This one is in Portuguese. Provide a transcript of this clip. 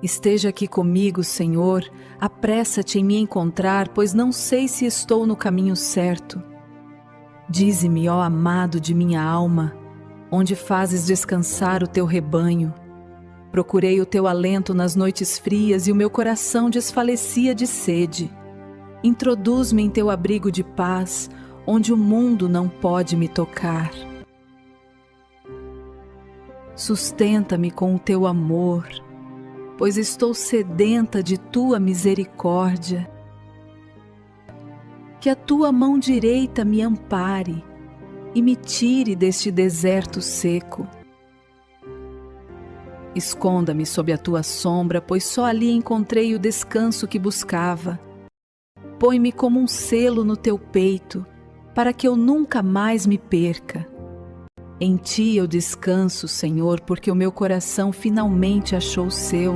Esteja aqui comigo, Senhor, apressa-te em me encontrar, pois não sei se estou no caminho certo. Dize-me, ó amado de minha alma, onde fazes descansar o teu rebanho. Procurei o teu alento nas noites frias e o meu coração desfalecia de sede. Introduz-me em teu abrigo de paz, onde o mundo não pode me tocar. Sustenta-me com o teu amor, pois estou sedenta de tua misericórdia. Que a tua mão direita me ampare e me tire deste deserto seco. Esconda-me sob a tua sombra, pois só ali encontrei o descanso que buscava. Põe-me como um selo no teu peito, para que eu nunca mais me perca. Em ti eu descanso, Senhor, porque o meu coração finalmente achou o seu.